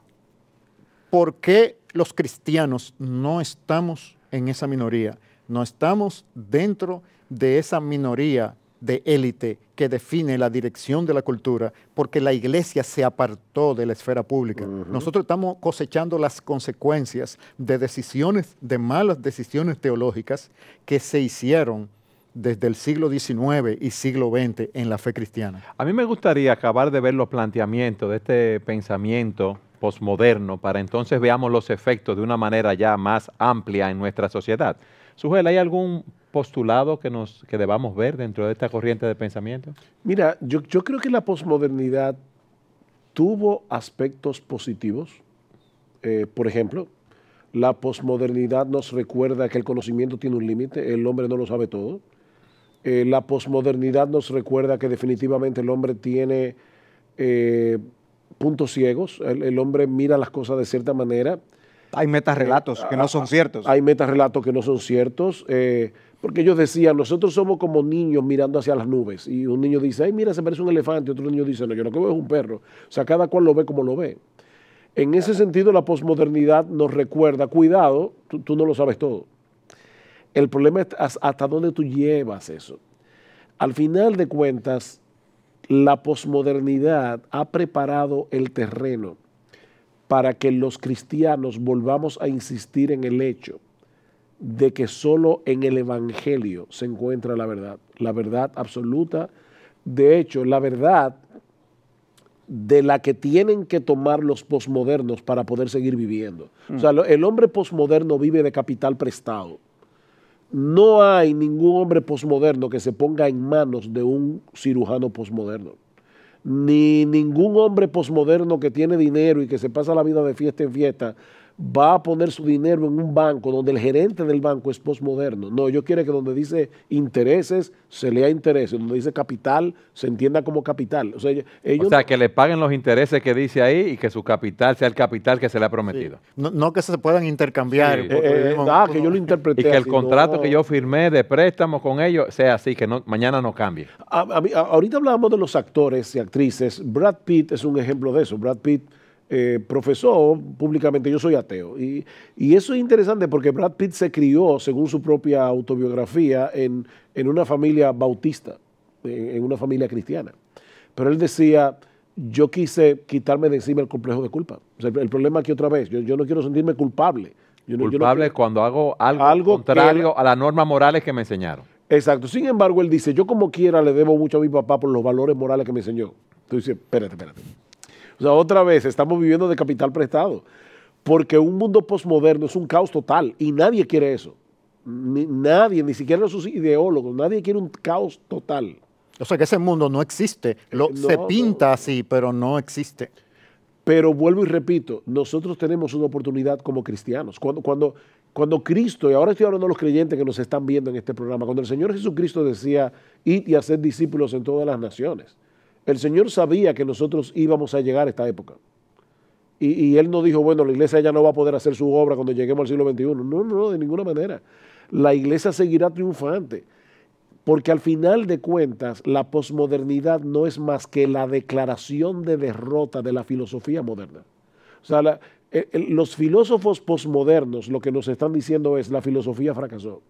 ¿Por qué los cristianos no estamos en esa minoría? No estamos dentro de esa minoría de élite que define la dirección de la cultura, porque la iglesia se apartó de la esfera pública. Nosotros estamos cosechando las consecuencias de decisiones, de malas decisiones teológicas que se hicieron desde el siglo XIX y siglo XX en la fe cristiana. A mí me gustaría acabar de ver los planteamientos de este pensamiento posmoderno para entonces veamos los efectos de una manera ya más amplia en nuestra sociedad. Sujel, ¿hay algún postulado que debamos ver dentro de esta corriente de pensamiento? Mira, yo creo que la posmodernidad tuvo aspectos positivos. Por ejemplo, la posmodernidad nos recuerda que el conocimiento tiene un límite, el hombre no lo sabe todo. La posmodernidad nos recuerda que definitivamente el hombre tiene puntos ciegos, el hombre mira las cosas de cierta manera. Hay metarrelatos que no son ciertos. Hay metarrelatos que no son ciertos, porque ellos decían, nosotros somos como niños mirando hacia las nubes, y un niño dice, ay, mira, se parece un elefante, y otro niño dice, no, yo lo que veo es un perro. O sea, cada cual lo ve como lo ve. En ese sentido, la posmodernidad nos recuerda, cuidado, tú no lo sabes todo. El problema es hasta dónde tú llevas eso. Al final de cuentas, la posmodernidad ha preparado el terreno para que los cristianos volvamos a insistir en el hecho de que solo en el Evangelio se encuentra la verdad absoluta. De hecho, la verdad de la que tienen que tomar los posmodernos para poder seguir viviendo. O sea, el hombre posmoderno vive de capital prestado. No hay ningún hombre posmoderno que se ponga en manos de un cirujano posmoderno. Ni ningún hombre posmoderno que tiene dinero y que se pasa la vida de fiesta en fiesta va a poner su dinero en un banco donde el gerente del banco es posmoderno. No, ellos quieren que donde dice intereses, se lea intereses, donde dice capital, se entienda como capital. O sea, ellos que le paguen los intereses que dice ahí y que su capital sea el capital que se le ha prometido. Sí. No que se puedan intercambiar. Sí. que yo lo interpreté Y que el así, contrato no. que yo firmé de préstamo con ellos sea así, que mañana no cambie. Ahorita hablábamos de los actores y actrices. Brad Pitt es un ejemplo de eso. Brad Pitt profesó públicamente, yo soy ateo. Y eso es interesante porque Brad Pitt se crió, según su propia autobiografía, en una familia bautista, en una familia cristiana. Pero él decía, yo quise quitarme de encima el complejo de culpa. O sea, el problema aquí otra vez, yo no quiero sentirme culpable. Culpable cuando hago algo contrario a las normas morales que me enseñaron. Exacto. Sin embargo, él dice, yo como quiera le debo mucho a mi papá por los valores morales que me enseñó. Entonces dice, espérate. O sea, otra vez, estamos viviendo de capital prestado, porque un mundo posmoderno es un caos total y nadie quiere eso. Nadie, ni siquiera sus ideólogos, nadie quiere un caos total. O sea, que ese mundo no existe. Se pinta así, pero no existe. Pero vuelvo y repito, nosotros tenemos una oportunidad como cristianos. Cuando Cristo, y ahora estoy hablando de los creyentes que nos están viendo en este programa, cuando el Señor Jesucristo decía, id y hacer discípulos en todas las naciones, el Señor sabía que nosotros íbamos a llegar a esta época. Y Él no dijo, bueno, la iglesia ya no va a poder hacer su obra cuando lleguemos al siglo XXI. No, de ninguna manera. La iglesia seguirá triunfante. Porque al final de cuentas, la posmodernidad no es más que la declaración de derrota de la filosofía moderna. O sea, los filósofos posmodernos lo que nos están diciendo es la filosofía fracasó.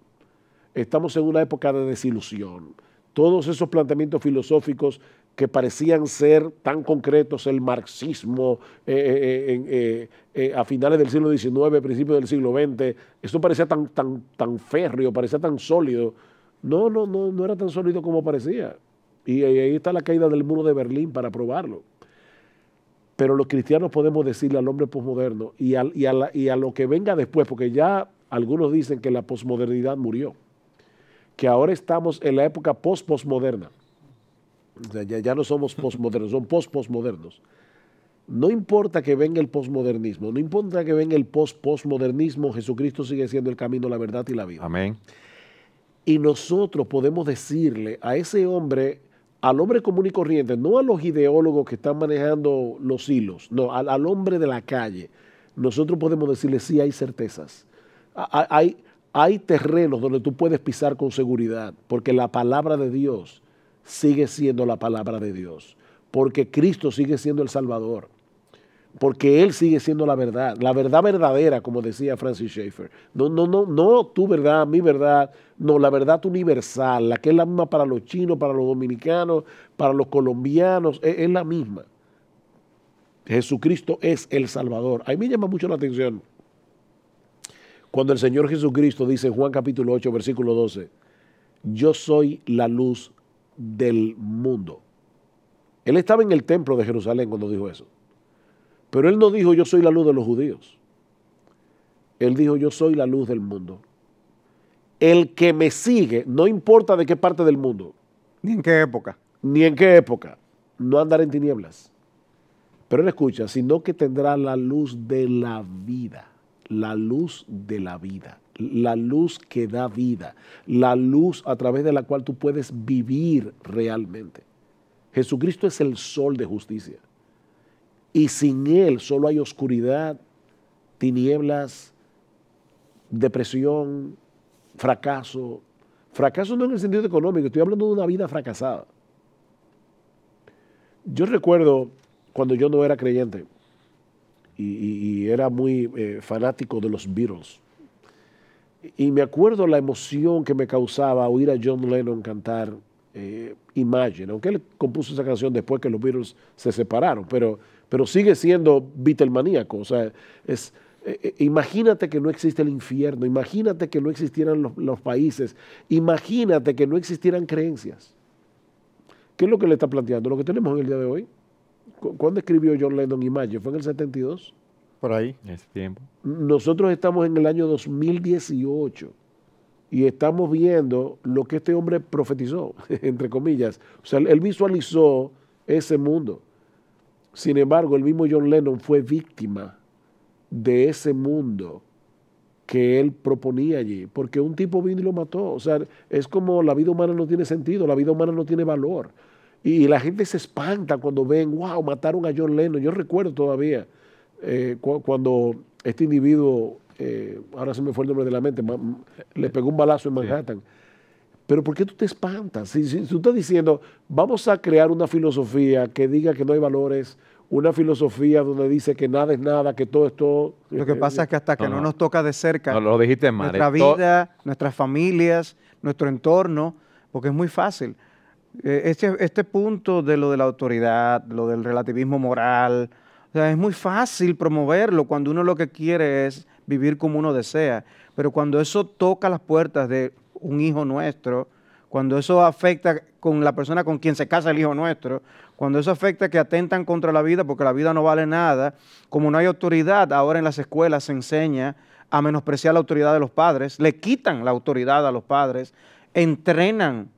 Estamos en una época de desilusión. Todos esos planteamientos filosóficos que parecían ser tan concretos, el marxismo a finales del siglo XIX, principios del siglo XX, esto parecía tan férreo, parecía tan sólido. No era tan sólido como parecía. Y ahí está la caída del muro de Berlín para probarlo. Pero los cristianos podemos decirle al hombre posmoderno y a lo que venga después, porque ya algunos dicen que la posmodernidad murió, que ahora estamos en la época post-posmoderna. O sea, ya no somos posmodernos, son post-posmodernos. No importa que venga el posmodernismo, no importa que venga el post-posmodernismo, Jesucristo sigue siendo el camino, la verdad y la vida. Amén. Y nosotros podemos decirle a ese hombre, al hombre común y corriente, no a los ideólogos que están manejando los hilos, no, al hombre de la calle, nosotros podemos decirle, sí, hay certezas. Hay terrenos donde tú puedes pisar con seguridad, porque la palabra de Dios sigue siendo la palabra de Dios, porque Cristo sigue siendo el Salvador, porque Él sigue siendo la verdad verdadera, como decía Francis Schaeffer. No tu verdad, mi verdad, no, la verdad universal, la que es la misma para los chinos, para los dominicanos, para los colombianos, es la misma. Jesucristo es el Salvador. A mí me llama mucho la atención cuando el Señor Jesucristo dice en Juan capítulo 8, versículo 12, yo soy la luz del mundo. Él estaba en el templo de Jerusalén cuando dijo eso. Pero él no dijo, yo soy la luz de los judíos. Él dijo, yo soy la luz del mundo. El que me sigue, no importa de qué parte del mundo. Ni en qué época. Ni en qué época. No andará en tinieblas. Pero él escucha, sino que tendrá la luz de la vida. La luz de la vida. La luz que da vida. La luz a través de la cual tú puedes vivir realmente. Jesucristo es el sol de justicia. Y sin Él solo hay oscuridad, tinieblas, depresión, fracaso. Fracaso no en el sentido económico, estoy hablando de una vida fracasada. Yo recuerdo cuando yo no era creyente y era muy fanático de los Beatles. Y me acuerdo la emoción que me causaba oír a John Lennon cantar Imagine, aunque él compuso esa canción después que los Beatles se separaron, pero sigue siendo Beatlemaníaco. O sea, imagínate que no existe el infierno, imagínate que no existieran los países, imagínate que no existieran creencias. ¿Qué es lo que le está planteando? Lo que tenemos en el día de hoy. ¿Cuándo escribió John Lennon Imagine? ¿Fue en el 72? Por ahí. Ese tiempo. Nosotros estamos en el año 2018 y estamos viendo lo que este hombre profetizó, entre comillas. O sea, él visualizó ese mundo. Sin embargo, el mismo John Lennon fue víctima de ese mundo que él proponía allí, porque un tipo vino y lo mató. O sea, es como la vida humana no tiene sentido, la vida humana no tiene valor. Y la gente se espanta cuando ven, wow, mataron a John Lennon. Yo recuerdo todavía cuando este individuo, ahora se me fue el nombre de la mente, le pegó un balazo en Manhattan. Sí. Pero ¿por qué tú te espantas? Si tú estás diciendo, vamos a crear una filosofía que diga que no hay valores, una filosofía donde dice que nada es nada, que todo es todo. Lo que pasa es que hasta que no nos toca de cerca lo dijiste mal, nuestra vida, nuestras familias, nuestro entorno, porque es muy fácil. Este punto de lo de la autoridad, lo del relativismo moral, o sea, es muy fácil promoverlo cuando uno lo que quiere es vivir como uno desea, pero cuando eso toca las puertas de un hijo nuestro, cuando eso afecta con la persona con quien se casa el hijo nuestro, cuando eso afecta que atentan contra la vida porque la vida no vale nada, como no hay autoridad, ahora en las escuelas se enseña a menospreciar la autoridad de los padres, le quitan la autoridad a los padres, entrenan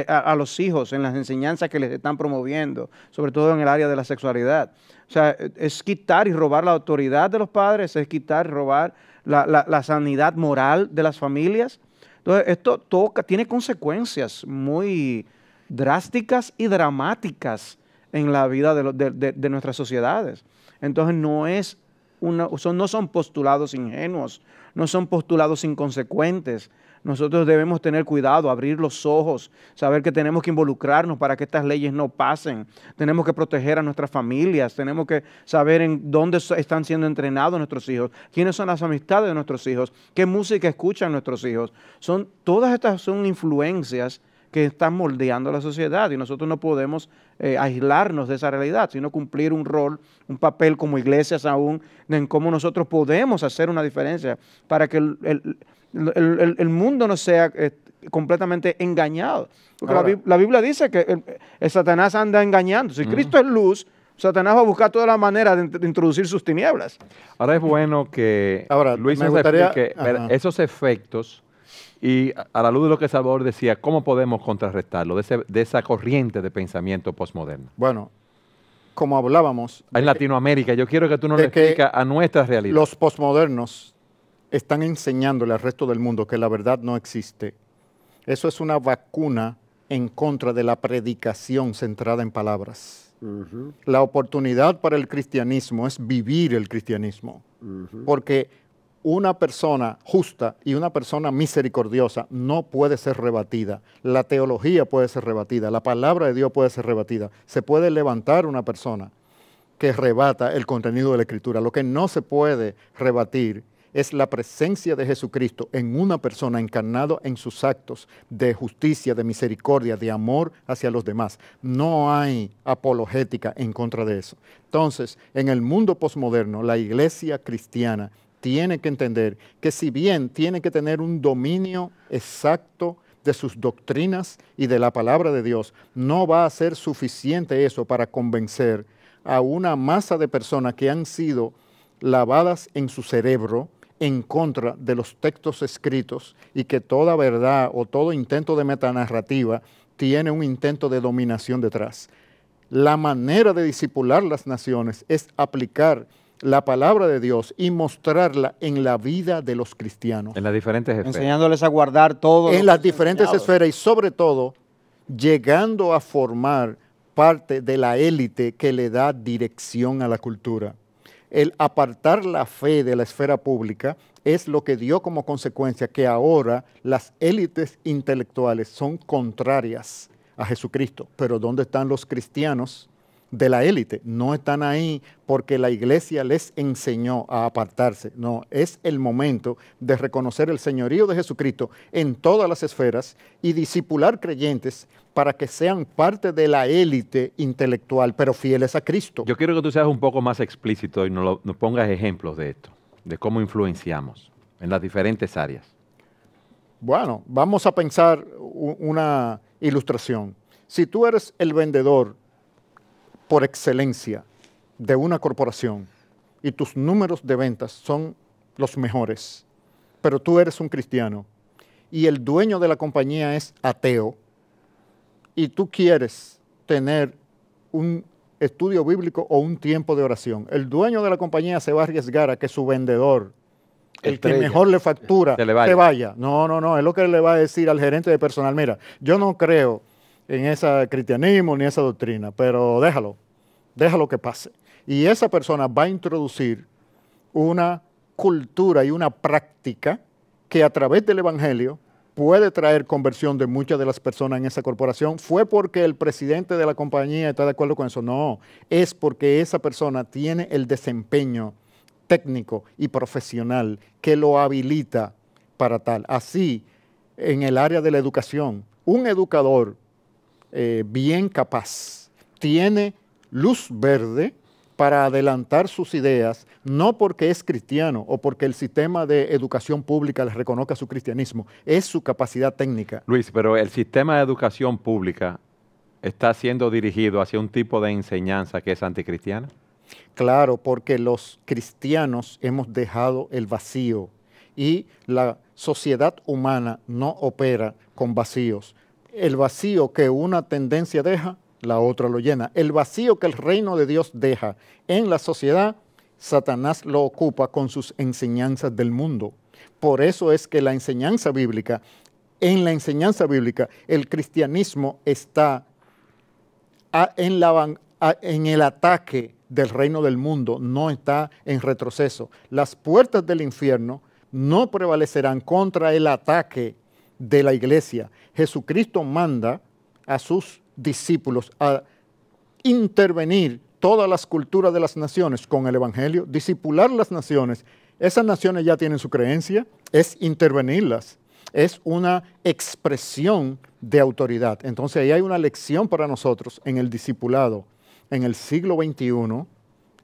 a los hijos en las enseñanzas que les están promoviendo, sobre todo en el área de la sexualidad. O sea, es quitar y robar la autoridad de los padres, es quitar y robar la sanidad moral de las familias. Entonces, esto tiene consecuencias muy drásticas y dramáticas en la vida de nuestras sociedades. Entonces, no son postulados ingenuos, no son postulados inconsecuentes. Nosotros debemos tener cuidado, abrir los ojos, saber que tenemos que involucrarnos para que estas leyes no pasen. Tenemos que proteger a nuestras familias, tenemos que saber en dónde están siendo entrenados nuestros hijos, quiénes son las amistades de nuestros hijos, qué música escuchan nuestros hijos. Todas estas son influencias que están moldeando la sociedad y nosotros no podemos aislarnos de esa realidad, sino cumplir un rol, un papel como iglesias aún, en cómo nosotros podemos hacer una diferencia para que el mundo no sea completamente engañado. Porque ahora, la Biblia dice que el Satanás anda engañando. Si Cristo es luz, Satanás va a buscar todas las maneras de introducir sus tinieblas. Ahora es bueno que Luis nos explique esos efectos y a la luz de lo que Salvador decía, ¿cómo podemos contrarrestarlo de esa corriente de pensamiento postmoderno? Bueno, como hablábamos... En Latinoamérica, yo quiero que tú nos lo expliques a nuestra realidad. Los postmodernos están enseñándole al resto del mundo que la verdad no existe Eso es una vacuna en contra de la predicación centrada en palabras. La oportunidad para el cristianismo es vivir el cristianismo, porque una persona justa y una persona misericordiosa no puede ser rebatida. La teología puede ser rebatida, la palabra de Dios puede ser rebatida. Se puede levantar una persona que rebata el contenido de la Escritura. Lo que no se puede rebatir es la presencia de Jesucristo en una persona encarnado en sus actos de justicia, de misericordia, de amor hacia los demás. No hay apologética en contra de eso. Entonces, en el mundo posmoderno, la iglesia cristiana tiene que entender que si bien tiene que tener un dominio exacto de sus doctrinas y de la palabra de Dios, no va a ser suficiente eso para convencer a una masa de personas que han sido lavadas en su cerebro en contra de los textos escritos y que toda verdad o todo intento de metanarrativa tiene un intento de dominación detrás. La manera de discipular las naciones es aplicar la palabra de Dios y mostrarla en la vida de los cristianos. En las diferentes esferas. Enseñándoles a guardar todo. En las diferentes esferas y sobre todo llegando a formar parte de la élite que le da dirección a la cultura. El apartar la fe de la esfera pública es lo que dio como consecuencia que ahora las élites intelectuales son contrarias a Jesucristo. Pero ¿dónde están los cristianos de la élite? No están ahí porque la iglesia les enseñó a apartarse. No, es el momento de reconocer el señorío de Jesucristo en todas las esferas y discipular creyentes para que sean parte de la élite intelectual, pero fieles a Cristo. Yo quiero que tú seas un poco más explícito y nos pongas ejemplos de esto, de cómo influenciamos en las diferentes áreas. Bueno, vamos a pensar una ilustración. Si tú eres el vendedor por excelencia de una corporación y tus números de ventas son los mejores, pero tú eres un cristiano y el dueño de la compañía es ateo y tú quieres tener un estudio bíblico o un tiempo de oración, el dueño de la compañía se va a arriesgar a que su vendedor, el que mejor le factura, se vaya. No, es lo que le va a decir al gerente de personal. Mira, yo no creo en ese cristianismo ni esa doctrina, pero déjalo que pase. Y esa persona va a introducir una cultura y una práctica que a través del evangelio puede traer conversión de muchas de las personas en esa corporación. ¿Fue porque el presidente de la compañía está de acuerdo con eso? No, es porque esa persona tiene el desempeño técnico y profesional que lo habilita para tal. Así, en el área de la educación, un educador bien capaz tiene luz verde para adelantar sus ideas, no porque es cristiano o porque el sistema de educación pública le reconozca su cristianismo, es su capacidad técnica. Luis, pero el sistema de educación pública está siendo dirigido hacia un tipo de enseñanza que es anticristiana. Claro, porque los cristianos hemos dejado el vacío y la sociedad humana no opera con vacíos. El vacío que una tendencia deja, la otra lo llena. El vacío que el reino de Dios deja en la sociedad, Satanás lo ocupa con sus enseñanzas del mundo. Por eso es que la enseñanza bíblica, en la enseñanza bíblica, el cristianismo está en el ataque del reino del mundo, no está en retroceso. Las puertas del infierno no prevalecerán contra el ataque de la iglesia. Jesucristo manda a sus discípulos a intervenir todas las culturas de las naciones con el evangelio, discipular las naciones. Esas naciones ya tienen su creencia, es intervenirlas, es una expresión de autoridad. Entonces ahí hay una lección para nosotros en el discipulado, en el siglo XXI,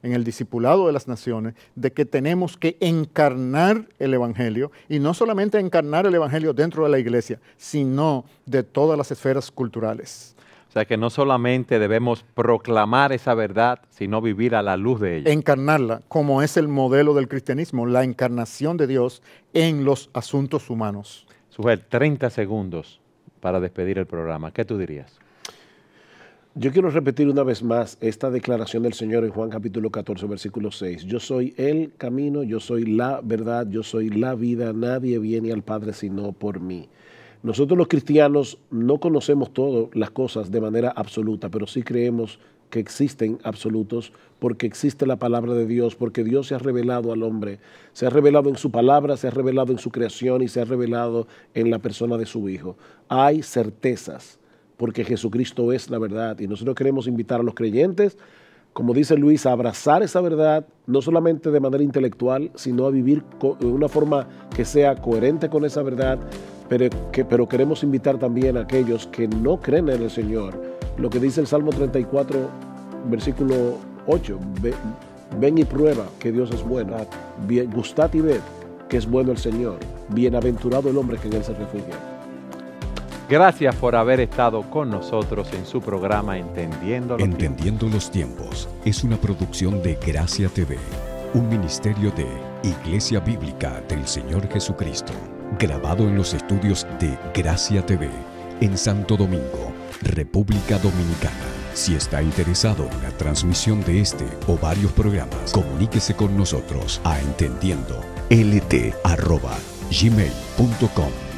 en el discipulado de las naciones, de que tenemos que encarnar el evangelio, y no solamente encarnar el evangelio dentro de la iglesia, sino de todas las esferas culturales. O sea que no solamente debemos proclamar esa verdad, sino vivir a la luz de ella. Encarnarla, como es el modelo del cristianismo, la encarnación de Dios en los asuntos humanos. Sujel, 30 segundos para despedir el programa. ¿Qué tú dirías? Yo quiero repetir una vez más esta declaración del Señor en Juan capítulo 14, versículo 6. Yo soy el camino, yo soy la verdad, yo soy la vida, nadie viene al Padre sino por mí. Nosotros los cristianos no conocemos todas las cosas de manera absoluta, pero sí creemos que existen absolutos porque existe la palabra de Dios, porque Dios se ha revelado al hombre, se ha revelado en su palabra, se ha revelado en su creación y se ha revelado en la persona de su Hijo. Hay certezas porque Jesucristo es la verdad y nosotros queremos invitar a los creyentes, como dice Luis, a abrazar esa verdad, no solamente de manera intelectual, sino a vivir de una forma que sea coherente con esa verdad, pero queremos invitar también a aquellos que no creen en el Señor. Lo que dice el Salmo 34, versículo 8, ven y prueba que Dios es bueno, gustad y ved que es bueno el Señor, bienaventurado el hombre que en Él se refugia. Gracias por haber estado con nosotros en su programa Entendiendo los Entendiendo los Tiempos es una producción de Gracia TV, un ministerio de Iglesia Bíblica del Señor Jesucristo, grabado en los estudios de Gracia TV en Santo Domingo, República Dominicana. Si está interesado en la transmisión de este o varios programas, comuníquese con nosotros a entendiendo@gmail.com.